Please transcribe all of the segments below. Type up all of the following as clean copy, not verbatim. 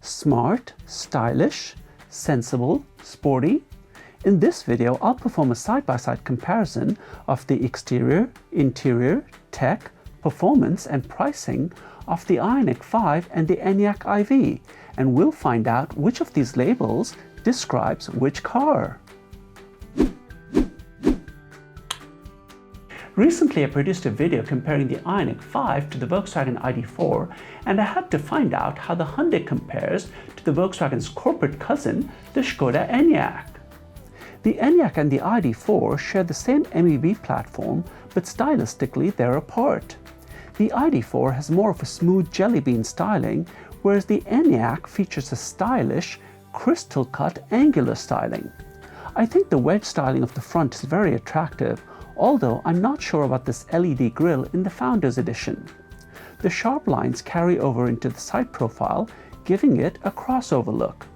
smart, stylish, sensible, sporty? In this video, I'll perform a side-by-side comparison of the exterior, interior, tech, performance and pricing of the Ioniq 5 and the Enyaq IV, and we'll find out which of these labels describes which car. Recently, I produced a video comparing the Ioniq 5 to the Volkswagen ID.4, and I had to find out how the Hyundai compares to the Volkswagen's corporate cousin, the Skoda Enyaq. The Enyaq and the ID.4 share the same MEB platform, but stylistically they're apart. The ID.4 has more of a smooth jelly bean styling, whereas the Enyaq features a stylish, crystal-cut angular styling. I think the wedge styling of the front is very attractive, although I'm not sure about this LED grille in the Founders Edition. The sharp lines carry over into the side profile, giving it a crossover look.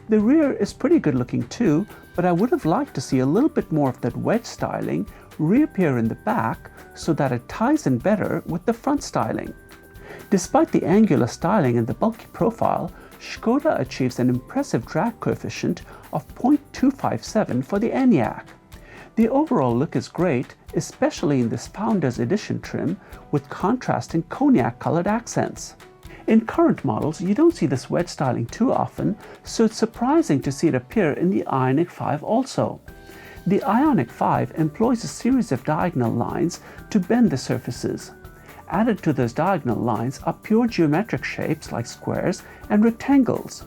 The rear is pretty good looking too, but I would have liked to see a little bit more of that wedge styling reappear in the back so that it ties in better with the front styling. Despite the angular styling and the bulky profile, Skoda achieves an impressive drag coefficient of 0.257 for the Enyaq. The overall look is great, especially in this Founders Edition trim with contrasting cognac-colored accents. In current models, you don't see this wedge styling too often, so it's surprising to see it appear in the Ioniq 5 also. The Ioniq 5 employs a series of diagonal lines to bend the surfaces. Added to those diagonal lines are pure geometric shapes like squares and rectangles.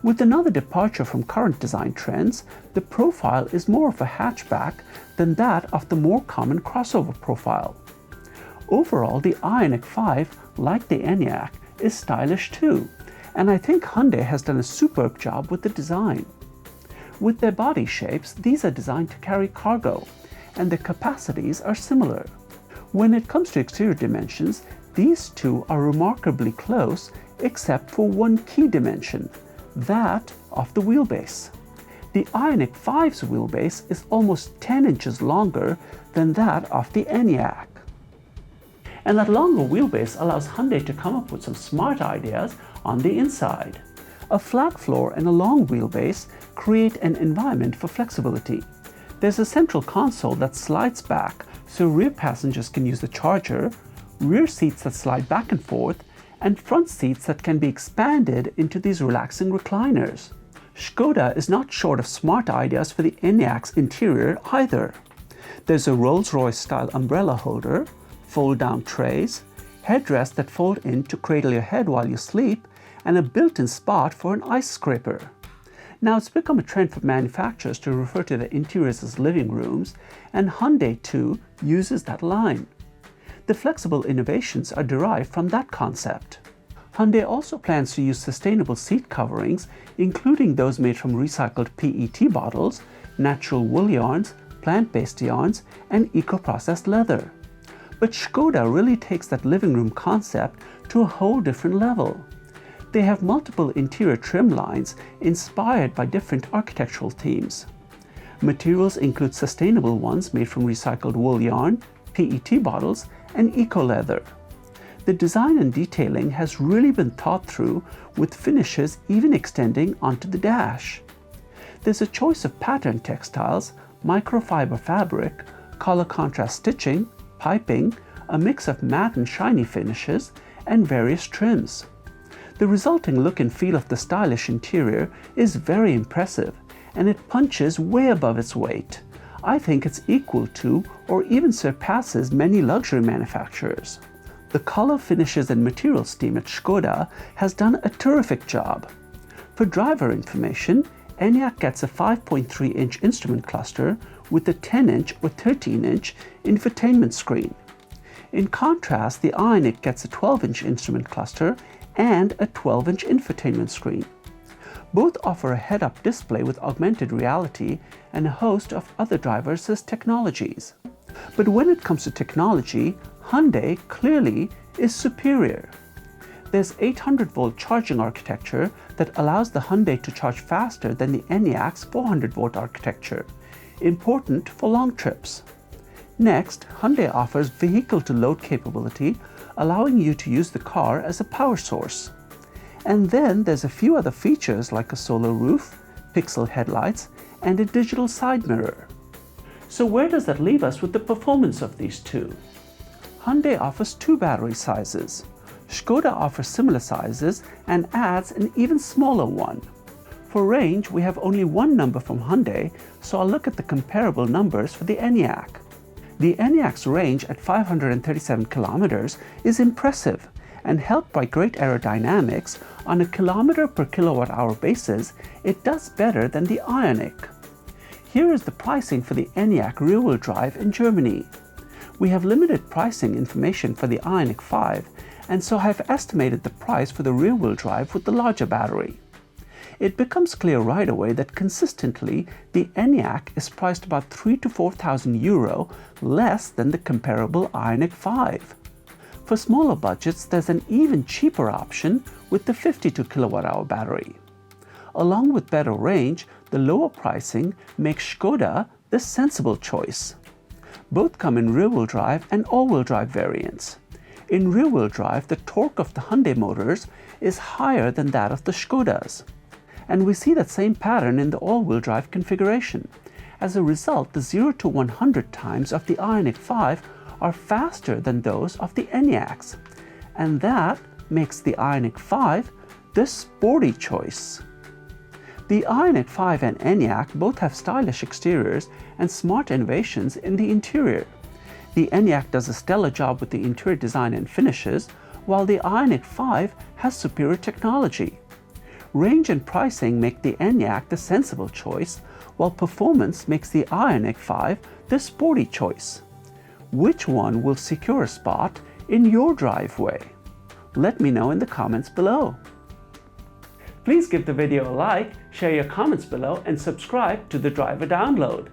With another departure from current design trends, the profile is more of a hatchback than that of the more common crossover profile. Overall, the Ioniq 5, like the Enyaq, is stylish too, and I think Hyundai has done a superb job with the design. With their body shapes, these are designed to carry cargo, and the capacities are similar. When it comes to exterior dimensions, these two are remarkably close except for one key dimension, that of the wheelbase. The Ioniq 5's wheelbase is almost 10 inches longer than that of the Enyaq. And that longer wheelbase allows Hyundai to come up with some smart ideas on the inside. A flat floor and a long wheelbase create an environment for flexibility. There's a central console that slides back so rear passengers can use the charger, rear seats that slide back and forth, and front seats that can be expanded into these relaxing recliners. Skoda is not short of smart ideas for the Enyaq's interior either. There's a Rolls-Royce style umbrella holder, fold-down trays, headrests that fold in to cradle your head while you sleep, and a built-in spot for an ice scraper. Now, it's become a trend for manufacturers to refer to their interiors as living rooms, and Hyundai too uses that line. The flexible innovations are derived from that concept. Hyundai also plans to use sustainable seat coverings, including those made from recycled PET bottles, natural wool yarns, plant-based yarns, and eco-processed leather. But Skoda really takes that living room concept to a whole different level. They have multiple interior trim lines inspired by different architectural themes. Materials include sustainable ones made from recycled wool yarn, PET bottles, and eco-leather. The design and detailing has really been thought through, with finishes even extending onto the dash. There's a choice of pattern textiles, microfiber fabric, color contrast stitching, piping, a mix of matte and shiny finishes, and various trims. The resulting look and feel of the stylish interior is very impressive, and it punches way above its weight. I think it's equal to or even surpasses many luxury manufacturers. The color, finishes and materials team at Skoda has done a terrific job. For driver information, Enyaq gets a 5.3-inch instrument cluster with a 10-inch or 13-inch infotainment screen. In contrast, the Ioniq gets a 12-inch instrument cluster and a 12-inch infotainment screen. Both offer a head-up display with augmented reality and a host of other driverless technologies. But when it comes to technology, Hyundai clearly is superior. There's 800-volt charging architecture that allows the Hyundai to charge faster than the Enyaq's 400-volt architecture, important for long trips. Next, Hyundai offers vehicle-to-load capability, allowing you to use the car as a power source. And then there's a few other features like a solar roof, pixel headlights, and a digital side mirror. So where does that leave us with the performance of these two? Hyundai offers two battery sizes. Skoda offers similar sizes and adds an even smaller one. For range, we have only one number from Hyundai, so I'll look at the comparable numbers for the Enyaq. The Enyaq's range at 537 kilometers is impressive, and helped by great aerodynamics, on a kilometer per kilowatt-hour basis, it does better than the Ioniq. Here is the pricing for the Enyaq rear-wheel drive in Germany. We have limited pricing information for the Ioniq 5, and so have estimated the price for the rear-wheel drive with the larger battery. It becomes clear right away that consistently the Enyaq is priced about 3,000 to 4,000 euro less than the comparable Ioniq 5. For smaller budgets, there's an even cheaper option with the 52 kilowatt-hour battery. Along with better range, the lower pricing makes Skoda the sensible choice. Both come in rear-wheel drive and all-wheel drive variants. In rear-wheel drive, the torque of the Hyundai motors is higher than that of the Skodas. And we see that same pattern in the all-wheel drive configuration. As a result, the 0 to 100 times of the Ioniq 5 are faster than those of the Enyaqs. And that makes the Ioniq 5 the sporty choice. The Ioniq 5 and Enyaq both have stylish exteriors and smart innovations in the interior. The Enyaq does a stellar job with the interior design and finishes, while the Ioniq 5 has superior technology. Range and pricing make the Enyaq the sensible choice, while performance makes the Ioniq 5 the sporty choice. Which one will secure a spot in your driveway? Let me know in the comments below. Please give the video a like, share your comments below, and subscribe to the Driver Download.